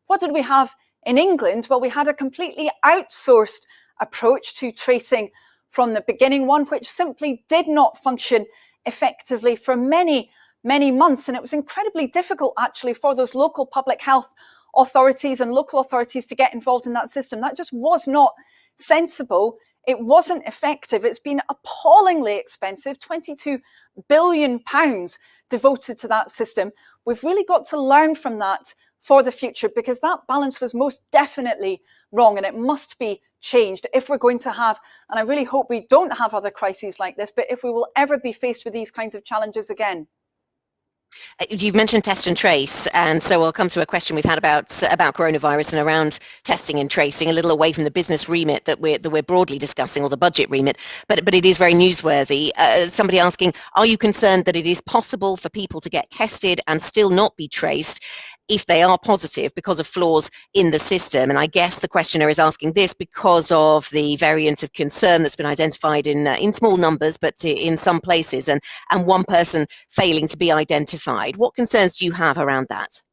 Speaker 2: What did we have in England? Well, we had a completely outsourced approach to tracing from the beginning, one which simply did not function effectively for many, many months. And it was incredibly difficult, actually, for those local public health authorities and local authorities to get involved in that system. That just was not sensible. It wasn't effective. It's been appallingly expensive, £22 billion devoted to that system. We've really got to learn from that for the future, because that balance was most definitely wrong, and it must be changed if we're going to have, and I really hope we don't have other crises like this, but if we will ever be faced with these kinds of challenges again.
Speaker 1: You've mentioned test and trace, and so I'll come to a question we've had about coronavirus and around testing and tracing, a little away from the business remit that we're broadly discussing, or the budget remit, but it is very newsworthy. Somebody asking, are you concerned that it is possible for people to get tested and still not be traced if they are positive because of flaws in the system? And I guess the questioner is asking this because of the variant of concern that's been identified in small numbers, but in some places, and one person failing to be identified. What concerns do you have around that?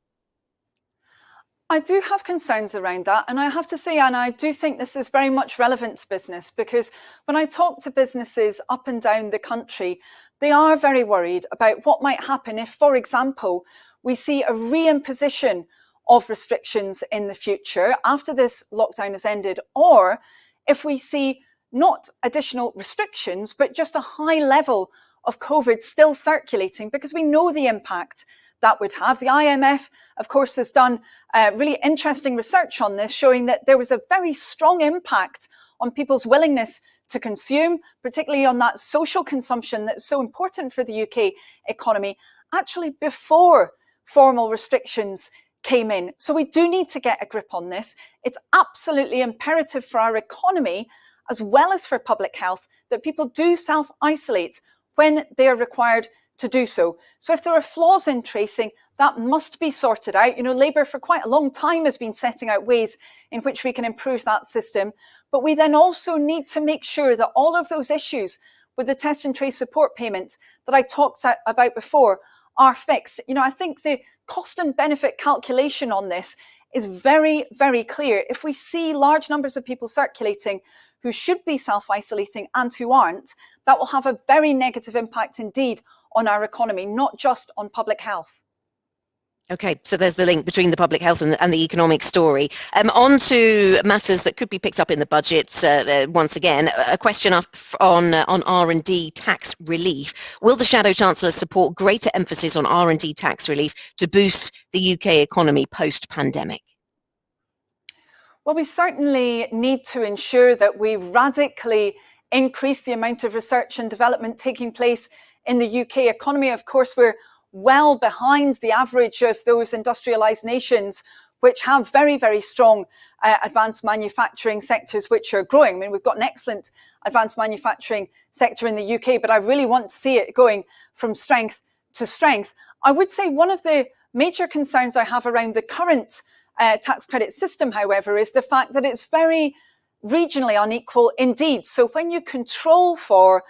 Speaker 2: I do have concerns around that. And I have to say, Anna, I do think this is very much relevant to business, because when I talk to businesses up and down the country, they are very worried about what might happen if, for example, we see a reimposition of restrictions in the future after this lockdown has ended, or if we see not additional restrictions, but just a high level of COVID still circulating, because we know the impact that would have. The IMF, of course, has done really interesting research on this, showing that there was a very strong impact on people's willingness to consume, particularly on that social consumption that's so important for the UK economy, actually before formal restrictions came in. So we do need to get a grip on this. It's absolutely imperative for our economy, as well as for public health, that people do self-isolate when they are required to do so. So if there are flaws in tracing, that must be sorted out. You know, Labour for quite a long time has been setting out ways in which we can improve that system. But we then also need to make sure that all of those issues with the test and trace support payment that I talked about before are fixed. You know, I think the cost and benefit calculation on this is very, very clear. If we see large numbers of people circulating who should be self-isolating and who aren't, that will have a very negative impact indeed on our economy, not just on public health.
Speaker 1: Okay, so there's the link between the public health and the economic story. On to matters that could be picked up in the budget. Once again, a question on R&D tax relief. Will the Shadow Chancellor support greater emphasis on R&D tax relief to boost the UK economy post-pandemic?
Speaker 2: Well, we certainly need to ensure that we radically increase the amount of research and development taking place in the UK economy. Of course, we're well behind the average of those industrialised nations which have very, very strong advanced manufacturing sectors which are growing. I mean, we've got an excellent advanced manufacturing sector in the UK, but I really want to see it going from strength to strength. I would say one of the major concerns I have around the current tax credit system, however, is the fact that it's very regionally unequal indeed. So when you control for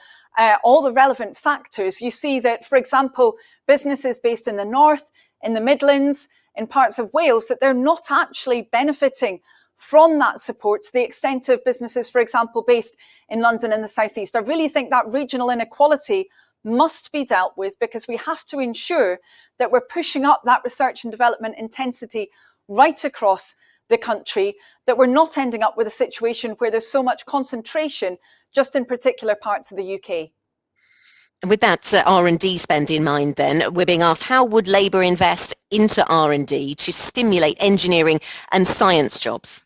Speaker 2: all the relevant factors, you see that, for example, businesses based in the north, in the Midlands, in parts of Wales, that they're not actually benefiting from that support to the extent of businesses, for example, based in London and the southeast. I really think that regional inequality must be dealt with, because we have to ensure that we're pushing up that research and development intensity right across the country, that we're not ending up with a situation where there's so much concentration just in particular parts of the UK.
Speaker 1: And with that R&D spend in mind, then, we're being asked, how would Labour invest into R&D to stimulate engineering and science jobs?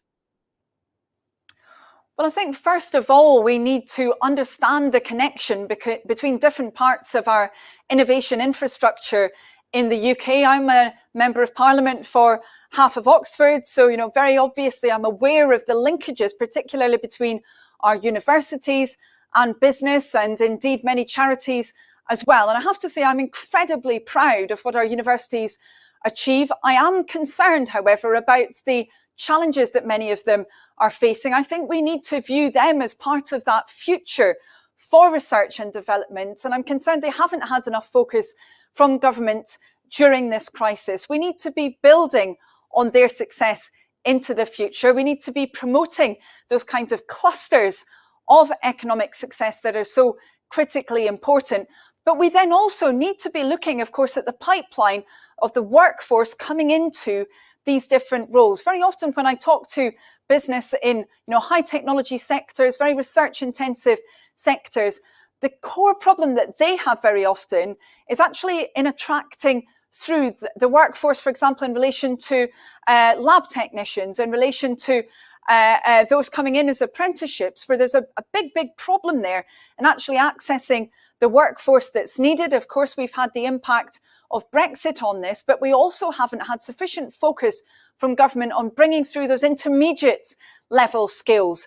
Speaker 2: Well, I think first of all, we need to understand the connection between different parts of our innovation infrastructure in the UK. I'm a member of Parliament for half of Oxford, so, you know, very obviously I'm aware of the linkages, particularly between our universities and business, and indeed many charities as well. And I have to say, I'm incredibly proud of what our universities achieve. I am concerned, however, about the challenges that many of them are facing, I think we need to view them as part of that future for research and development. And I'm concerned they haven't had enough focus from government during this crisis. We need to be building on their success into the future. We need to be promoting those kinds of clusters of economic success that are so critically important. But we then also need to be looking, of course, at the pipeline of the workforce coming into these different roles. Very often when I talk to business in high technology sectors, very research intensive sectors, the core problem that they have very often is actually in attracting through the workforce, for example, in relation to lab technicians, in relation to those coming in as apprenticeships, where there's a big problem there, and actually accessing the workforce that's needed. Of course, we've had the impact of Brexit on this, but we also haven't had sufficient focus from government on bringing through those intermediate level skills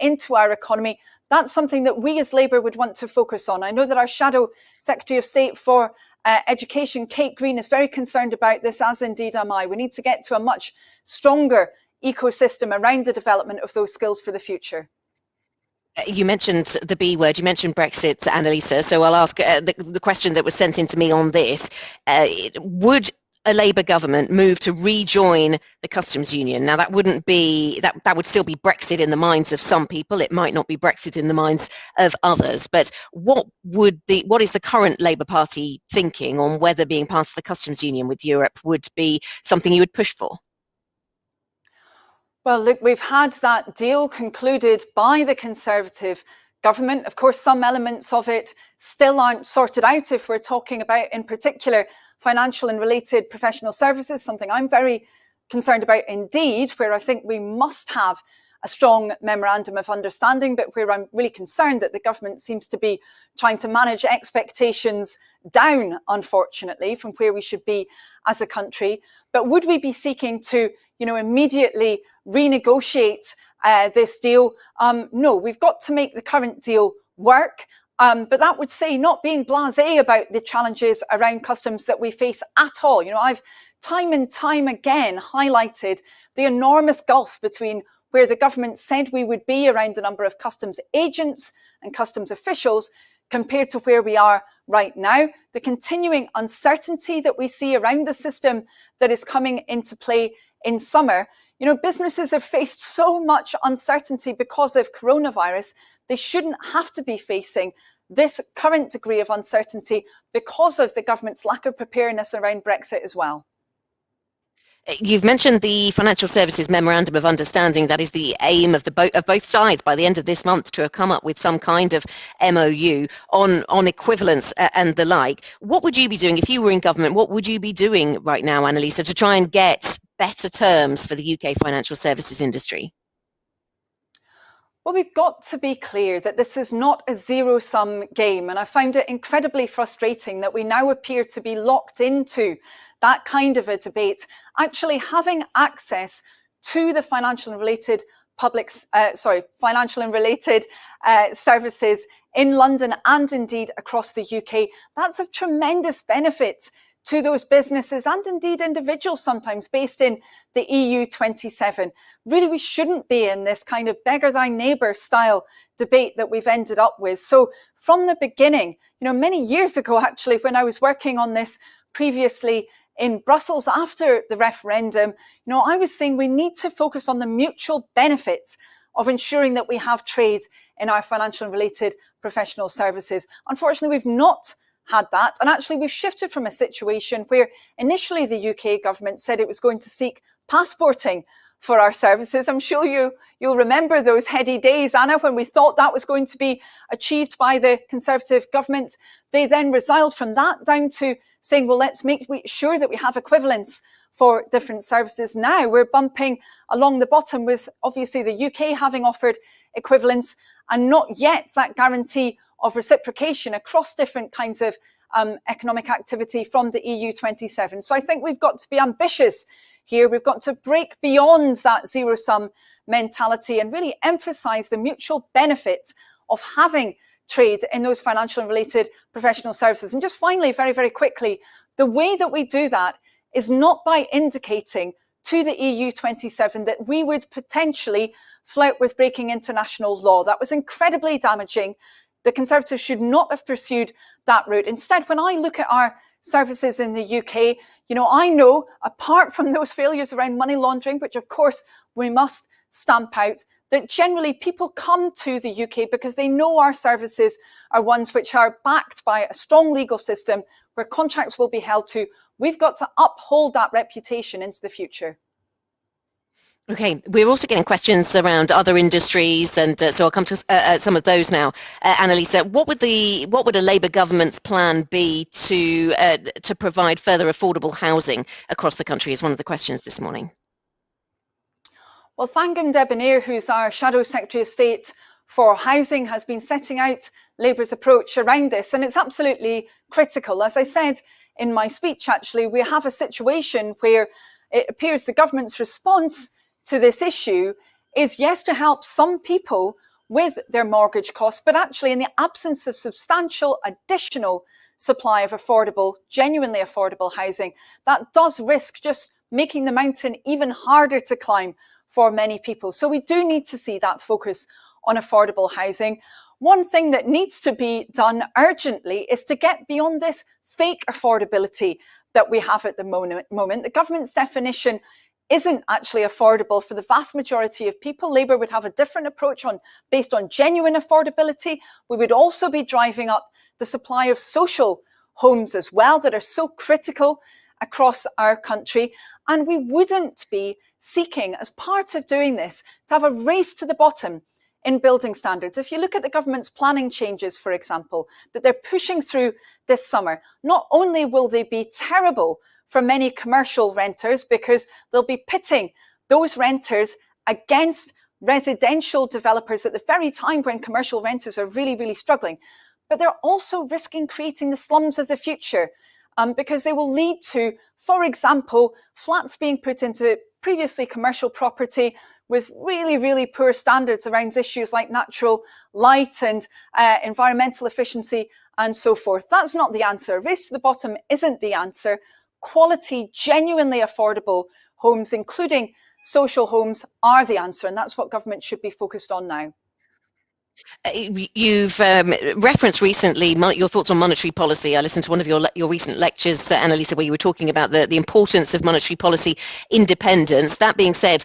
Speaker 2: into our economy. That's something that we as Labour would want to focus on. I know that our Shadow Secretary of State for Education, Kate Green, is very concerned about this, as indeed am I. We need to get to a much stronger ecosystem around the development of those skills for the future.
Speaker 1: You mentioned the B word, you mentioned Brexit, Anneliese, so I'll ask the question that was sent in to me on this. Would a Labour government move to rejoin the customs union? Now, that wouldn't be, that would still be Brexit in the minds of some people. It might not be Brexit in the minds of others. But what is the current Labour Party thinking on whether being part of the customs union with Europe would be something you would push for?
Speaker 2: Well, look, we've had that deal concluded by the Conservative government. Of course, some elements of it still aren't sorted out if we're talking about, in particular, financial and related professional services, something I'm very concerned about indeed, where I think we must have a strong memorandum of understanding, but where I'm really concerned that the government seems to be trying to manage expectations down, unfortunately, from where we should be as a country. But would we be seeking to, immediately renegotiate this deal? No, we've got to make the current deal work. But that would say not being blasé about the challenges around customs that we face at all. I've time and time again highlighted the enormous gulf between where the government said we would be around the number of customs agents and customs officials compared to where we are right now. The continuing uncertainty that we see around the system that is coming into play in summer. Businesses have faced so much uncertainty because of coronavirus. They shouldn't have to be facing this current degree of uncertainty because of the government's lack of preparedness around Brexit as well.
Speaker 1: You've mentioned the Financial Services Memorandum of Understanding. That is the aim of both sides by the end of this month to come up with some kind of MOU on equivalence and the like. What would you be doing if you were in government? What would you be doing right now, Anneliese, to try and get better terms for the UK financial services industry?
Speaker 2: Well, we've got to be clear that this is not a zero-sum game, and I find it incredibly frustrating that we now appear to be locked into that kind of a debate. Actually, having access to the financial and related services in London and indeed across the UK, that's of tremendous benefit to those businesses and indeed individuals sometimes based in the EU 27. Really, we shouldn't be in this kind of beggar thy neighbour style debate that we've ended up with. So from the beginning, many years ago, actually, when I was working on this previously in Brussels after the referendum, I was saying we need to focus on the mutual benefit of ensuring that we have trade in our financial and related professional services. Unfortunately, we've not had that. And actually, we've shifted from a situation where initially the UK government said it was going to seek passporting for our services. I'm sure you'll remember those heady days, Anna, when we thought that was going to be achieved by the Conservative government. They then resiled from that down to saying, well, let's make sure that we have equivalence for different services. Now we're bumping along the bottom with obviously the UK having offered equivalence and not yet that guarantee of reciprocation across different kinds of economic activity from the EU 27. So I think we've got to be ambitious here. We've got to break beyond that zero-sum mentality and really emphasise the mutual benefit of having trade in those financial and related professional services. And just finally, very, very quickly, the way that we do that is not by indicating to the EU 27 that we would potentially flout with breaking international law. That was incredibly damaging. The Conservatives should not have pursued that route. Instead, when I look at our services in the UK, I know, apart from those failures around money laundering, which of course we must stamp out, that generally people come to the UK because they know our services are ones which are backed by a strong legal system where contracts will be held to. We've got to uphold that reputation into the future.
Speaker 1: Okay, we're also getting questions around other industries, and so I'll come to some of those now. Anneliese, what would a Labour government's plan be to provide further affordable housing across the country? Is one of the questions this morning.
Speaker 2: Well, Thangam Debonair, who's our Shadow Secretary of State for Housing, has been setting out Labour's approach around this, and it's absolutely critical. As I said in my speech, actually, we have a situation where it appears the government's response to this issue is, yes, to help some people with their mortgage costs, but actually in the absence of substantial additional supply of affordable, genuinely affordable housing, that does risk just making the mountain even harder to climb for many people. So we do need to see that focus on affordable housing. One thing that needs to be done urgently is to get beyond this fake affordability that we have at the moment. The government's definition isn't actually affordable for the vast majority of people. Labour would have a different approach based on genuine affordability. We would also be driving up the supply of social homes as well that are so critical across our country. And we wouldn't be seeking, as part of doing this, to have a race to the bottom in building standards. If you look at the government's planning changes, for example, that they're pushing through this summer, not only will they be terrible for many commercial renters because they'll be pitting those renters against residential developers at the very time when commercial renters are really, really struggling, but they're also risking creating the slums of the future because they will lead to, for example, flats being put into previously commercial property with really, really poor standards around issues like natural light and environmental efficiency and so forth. That's not the answer. Race to the bottom isn't the answer. Quality, genuinely affordable homes, including social homes, are the answer, and that's what government should be focused on now.
Speaker 1: You've referenced recently your thoughts on monetary policy. I listened to one of your recent lectures, Anneliese, where you were talking about the importance of monetary policy independence. That being said,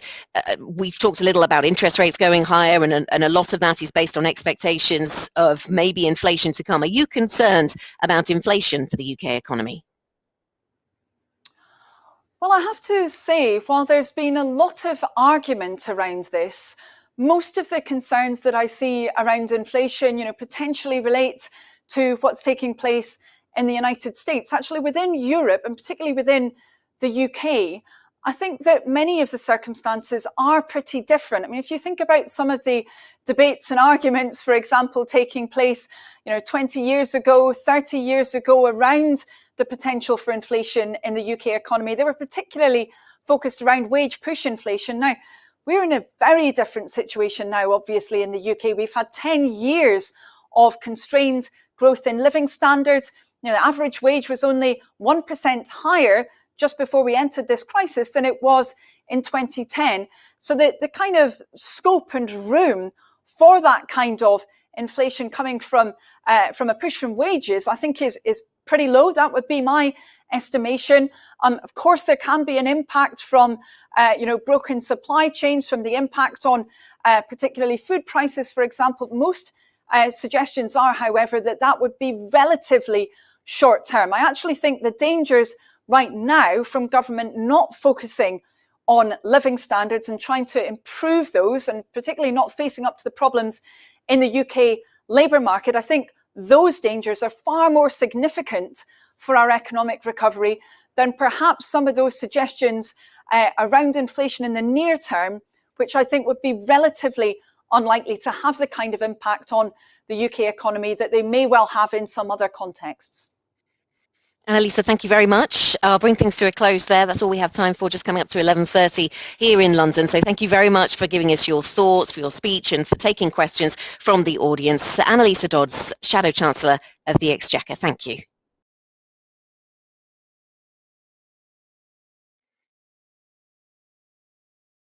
Speaker 1: we've talked a little about interest rates going higher, and a lot of that is based on expectations of maybe inflation to come. Are you concerned about inflation for the UK economy?
Speaker 2: Well, I have to say, while there's been a lot of argument around this, most of the concerns that I see around inflation, potentially relate to what's taking place in the United States. Actually, within Europe, and particularly within the UK, I think that many of the circumstances are pretty different. I mean, if you think about some of the debates and arguments, for example, taking place, 20 years ago, 30 years ago, around the potential for inflation in the UK economy, they were particularly focused around wage push inflation. Now, we're in a very different situation now, obviously, in the UK. We've had 10 years of constrained growth in living standards. The average wage was only 1% higher just before we entered this crisis than it was in 2010. So the kind of scope and room for that kind of inflation coming from a push from wages, I think is pretty low. That would be my estimation. Of course, there can be an impact from, broken supply chains, from the impact on particularly food prices, for example. Most suggestions are, however, that would be relatively short term. I actually think the dangers right now from government not focusing on living standards and trying to improve those, and particularly not facing up to the problems in the UK labour market, I think those dangers are far more significant for our economic recovery than perhaps some of those suggestions around inflation in the near term, which I think would be relatively unlikely to have the kind of impact on the UK economy that they may well have in some other contexts.
Speaker 1: Anneliese, thank you very much. I'll bring things to a close there. That's all we have time for, just coming up to 11:30 here in London. So thank you very much for giving us your thoughts, for your speech, and for taking questions from the audience. Anneliese Dodds, Shadow Chancellor of the Exchequer. Thank you.